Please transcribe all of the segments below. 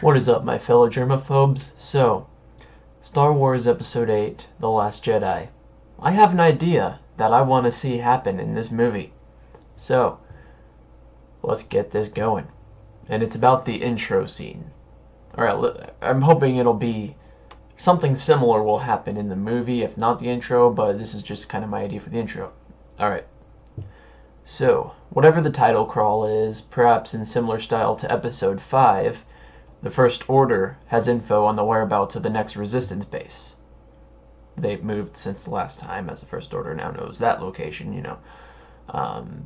What is up, my fellow germaphobes? So, Star Wars Episode 8, The Last Jedi. I have an idea that I want to see happen in this movie. So, let's get this going. And it's about the intro scene. Alright, I'm hoping it'll be something similar will happen in the movie, if not the intro, but this is just kind of my idea for the intro. Alright. So, whatever the title crawl is, perhaps in similar style to Episode 5, the First Order has info on the whereabouts of the next Resistance base. They've moved since the last time, as the First Order now knows that location, you know.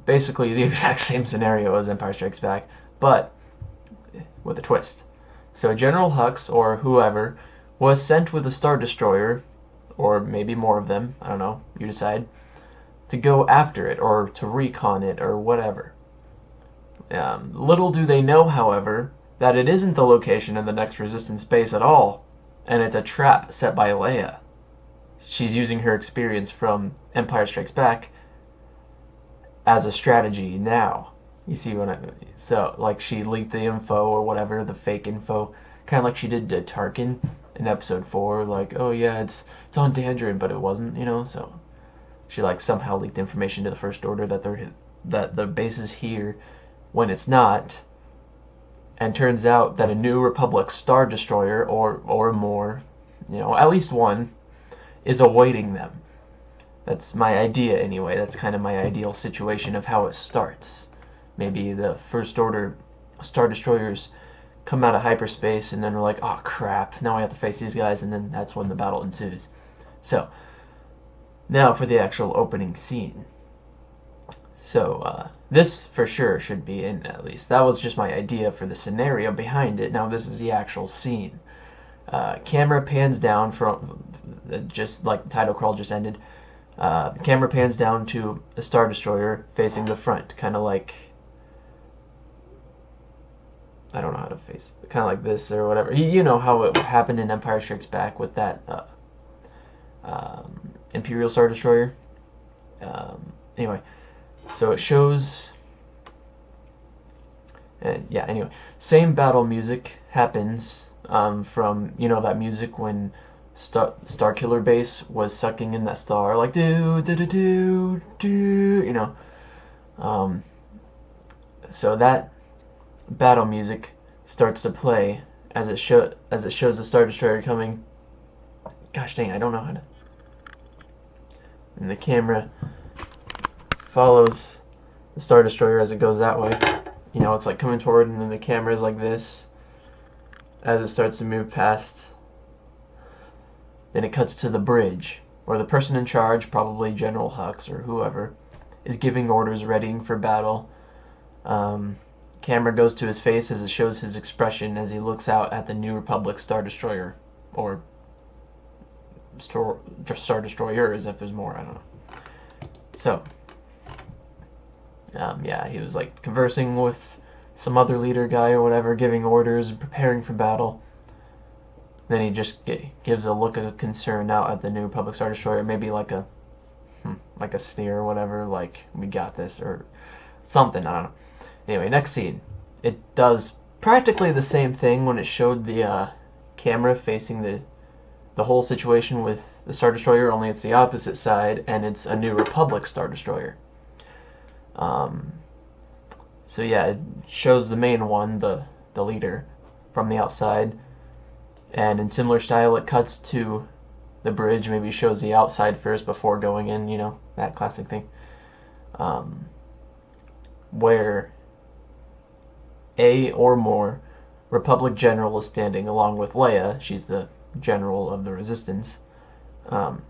Basically the exact same scenario as Empire Strikes Back, but with a twist. So General Hux, or whoever, was sent with a Star Destroyer, or maybe more of them, I don't know, you decide, to go after it, or to recon it, or whatever. Little do they know, however, that it isn't the location of the next Resistance base at all, and it's a trap set by Leia. She's using her experience from Empire Strikes Back as a strategy now. You see what I mean? So, like, she leaked the info or whatever, the fake info, kind of like she did to Tarkin in Episode 4, like, oh yeah, it's on Dandrin, but it wasn't, you know, so she, like, somehow leaked information to the First Order that the base is here when it's not. And turns out that a New Republic Star Destroyer, or more, you know, at least one, is awaiting them. That's my idea anyway. That's kind of my ideal situation of how it starts. Maybe the First Order Star Destroyers come out of hyperspace and then they're like, oh crap, now I have to face these guys, and then that's when the battle ensues. So, now for the actual opening scene. So, this for sure should be in, at least. That was just my idea for the scenario behind it. Now this is the actual scene. Camera pans down from, just like the title crawl just ended, the camera pans down to a Star Destroyer facing the front, kind of like, I don't know how to face it, kind of like this or whatever. You know how it happened in Empire Strikes Back with that Imperial Star Destroyer. Anyway. So it shows, and yeah, anyway, same battle music happens from, you know, that music when Starkiller Base was sucking in that star, like do do do do do, you know. So that battle music starts to play as it shows the Star Destroyer coming. Gosh dang, I don't know how to. And the camera follows the Star Destroyer as it goes that way. You know, it's like coming toward, and then the camera is like this as it starts to move past. Then it cuts to the bridge, where the person in charge, probably General Hux or whoever, is giving orders, readying for battle. Camera goes to his face as it shows his expression as he looks out at the New Republic Star Destroyer, or Star Destroyers if there's more, I don't know. So, yeah, he was like conversing with some other leader guy or whatever, giving orders, preparing for battle. Then he just gives a look of concern out at the New Republic Star Destroyer, maybe like a sneer or whatever, like, we got this, or something, I don't know. Anyway, next scene. It does practically the same thing when it showed the camera facing the whole situation with the Star Destroyer, only it's the opposite side, and it's a New Republic Star Destroyer. So yeah, it shows the main one, the leader, from the outside, and in similar style it cuts to the bridge, maybe shows the outside first before going in, you know, that classic thing, where a or more Republic General is standing along with Leia. She's the General of the Resistance.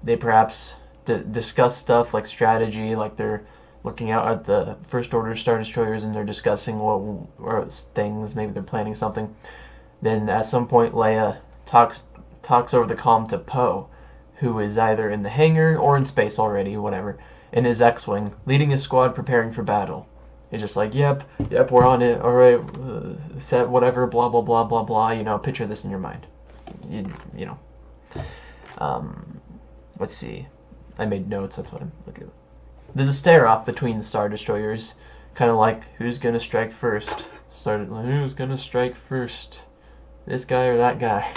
They perhaps discuss stuff like strategy, like they're looking out at the First Order Star Destroyers and they're discussing what things, maybe they're planning something. Then at some point Leia talks over the comm to Poe, who is either in the hangar or in space already, whatever, in his X-Wing, leading his squad preparing for battle. He's just like, yep, we're on it, alright, set, whatever, blah, blah, blah, blah, blah, you know, picture this in your mind. You know. Let's see. I made notes, that's what I'm looking at. There's a stare-off between the Star Destroyers, kind of like, who's gonna strike first? Who's gonna strike first? this guy or that guy.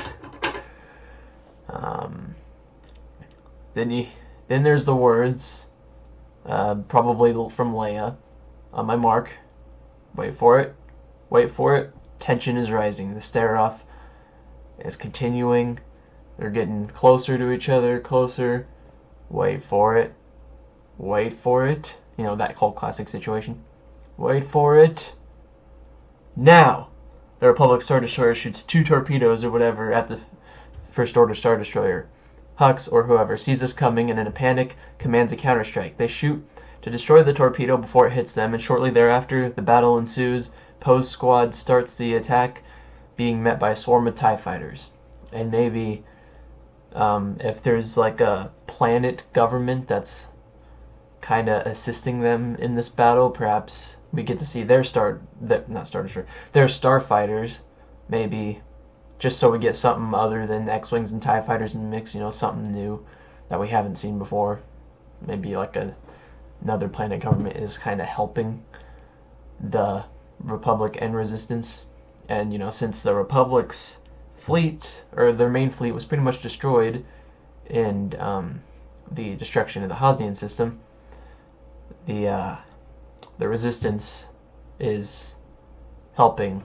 Um, then there's the words, probably from Leia. On my mark, wait for it, wait for it. Tension is rising. The stare-off is continuing. They're getting closer to each other, closer. Wait for it, wait for it. You know, that whole classic situation. Wait for it. Now! The Republic Star Destroyer shoots 2 torpedoes or whatever at the First Order Star Destroyer. Hux, or whoever, sees this coming and in a panic commands a counterstrike. They shoot to destroy the torpedo before it hits them, and shortly thereafter the battle ensues. Poe's squad starts the attack, being met by a swarm of TIE fighters. And maybe if there's like a planet government that's kind of assisting them in this battle, perhaps we get to see their their starfighters, maybe, just so we get something other than X-Wings and TIE fighters in the mix, you know, something new that we haven't seen before. Maybe like another planet government is kind of helping the Republic and Resistance. And, you know, since the Republic's fleet, or their main fleet, was pretty much destroyed in the destruction of the Hosnian system, the Resistance is helping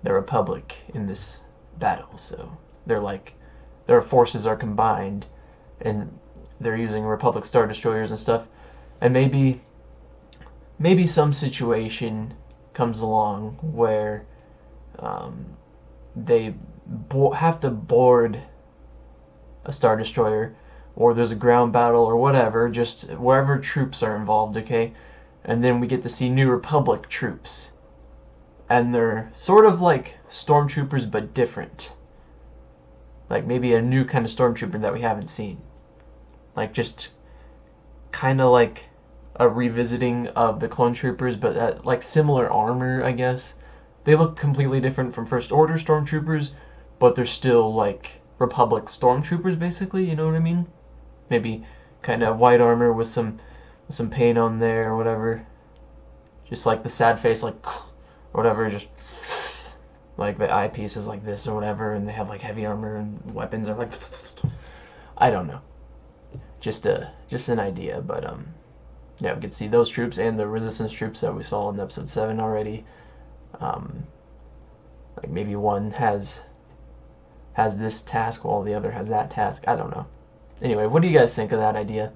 the Republic in this battle. So their forces are combined, and they're using Republic Star Destroyers and stuff. And maybe some situation comes along where they have to board a Star Destroyer, or there's a ground battle or whatever, just wherever troops are involved, okay? And then we get to see New Republic troops. And they're sort of like stormtroopers, but different. Like maybe a new kind of stormtrooper that we haven't seen. Like just kind of like a revisiting of the clone troopers, but like similar armor, I guess. They look completely different from First Order stormtroopers, but they're still like Republic stormtroopers, basically, you know what I mean? Maybe kind of white armor with some paint on there or whatever. Just like the sad face, like, or whatever, just like the eyepiece is like this or whatever, and they have like heavy armor and weapons are like, I don't know. Just an idea, but yeah, we could see those troops and the Resistance troops that we saw in episode 7 already. Like maybe one has this task while the other has that task. I don't know. Anyway, what do you guys think of that idea?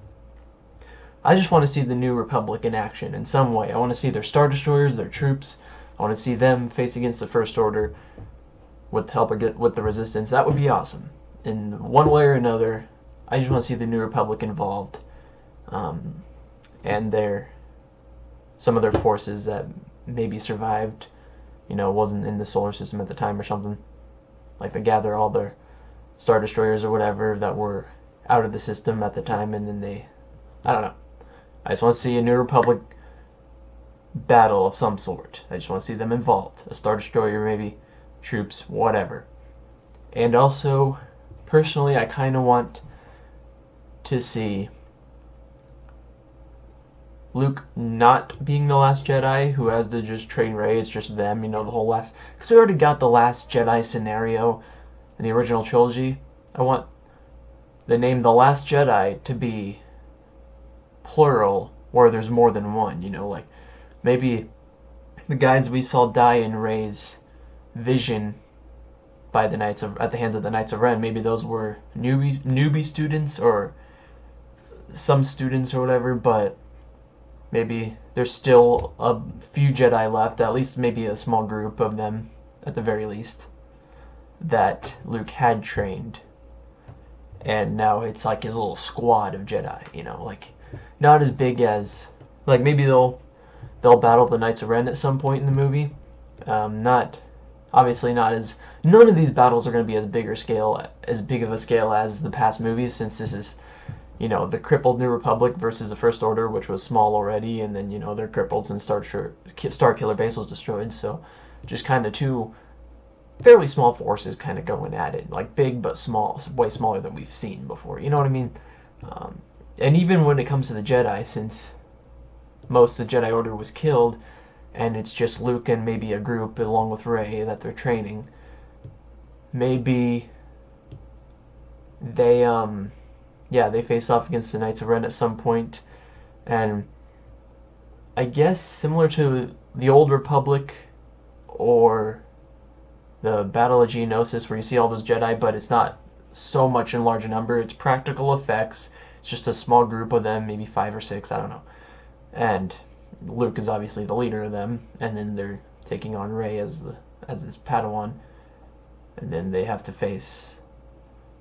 I just want to see the New Republic in action in some way. I want to see their Star Destroyers, their troops. I want to see them face against the First Order with help with the Resistance. That would be awesome. In one way or another, I just want to see the New Republic involved. And some of their forces that maybe survived, you know, wasn't in the solar system at the time or something. Like they gather all their Star Destroyers or whatever that were out of the system at the time, and then I don't know. I just want to see a New Republic battle of some sort. I just want to see them involved. A Star Destroyer, maybe, troops, whatever. And also, personally, I kind of want to see Luke not being the Last Jedi, who has to just train Rey. It's just them, you know, the whole last... Because we already got the Last Jedi scenario in the original trilogy. I want the name The Last Jedi to be plural, where there's more than one, you know, like maybe the guys we saw die in Rey's vision by the at the hands of the Knights of Ren, maybe those were newbie students or some students or whatever, but maybe there's still a few Jedi left, at least maybe a small group of them at the very least, that Luke had trained, and now it's like his little squad of Jedi, you know, like not as big as, like maybe they'll battle the Knights of Ren at some point in the movie. Obviously not as, none of these battles are going to be as big of a scale as the past movies, since this is, you know, the crippled New Republic versus the First Order, which was small already, and then, you know, they're crippled and Starkiller Base was destroyed, so just kind of two fairly small forces kind of going at it, like big but small, way smaller than we've seen before, you know what I mean? And even when it comes to the Jedi, since most of the Jedi Order was killed, and it's just Luke and maybe a group along with Rey that they're training, maybe they they face off against the Knights of Ren at some point, and I guess similar to the Old Republic or the Battle of Geonosis, where you see all those Jedi, but it's not so much in large number. It's practical effects. It's just a small group of them, maybe 5 or 6, I don't know. And Luke is obviously the leader of them, and then they're taking on Rey as this Padawan, and then they have to face.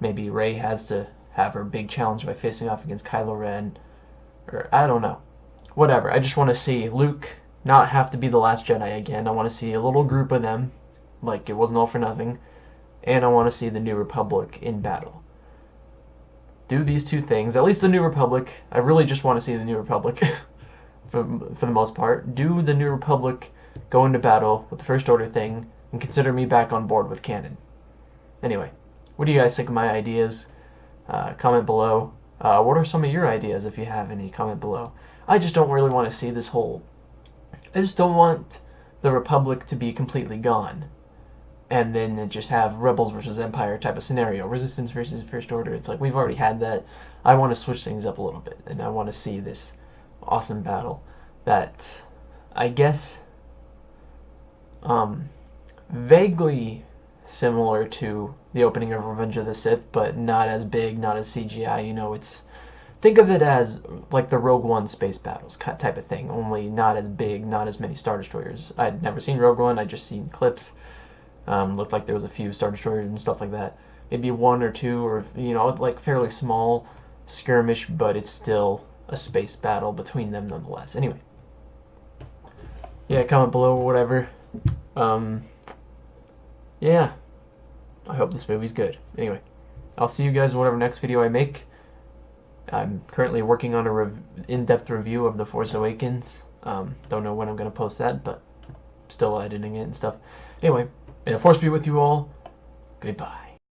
Maybe Rey has to have her big challenge by facing off against Kylo Ren, or I don't know. Whatever. I just want to see Luke not have to be the Last Jedi again. I want to see a little group of them, like it wasn't all for nothing, and I want to see the New Republic in battle. Do these two things. At least the New Republic. I really just want to see the New Republic for the most part. Do the New Republic go into battle with the First Order thing, and consider me back on board with canon. Anyway, what do you guys think of my ideas? Comment below. What are some of your ideas, if you have any? Comment below. I just don't really want to see this whole... I just don't want the Republic to be completely gone, and then just have Rebels versus Empire type of scenario. Resistance versus First Order. It's like, we've already had that. I want to switch things up a little bit, and I want to see this awesome battle that, I guess, vaguely similar to the opening of Revenge of the Sith, but not as big, not as CGI. You know, it's... Think of it as like the Rogue One space battles type of thing, only not as big, not as many Star Destroyers. I'd never seen Rogue One, I'd just seen clips. Looked like there was a few Star Destroyers and stuff like that. Maybe 1 or 2, or, you know, like fairly small skirmish, but it's still a space battle between them nonetheless. Anyway. Yeah, comment below or whatever. Yeah. I hope this movie's good. Anyway, I'll see you guys in whatever next video I make. I'm currently working on a in-depth review of The Force Awakens. Don't know when I'm going to post that, but still editing it and stuff. Anyway, may the Force be with you all. Goodbye.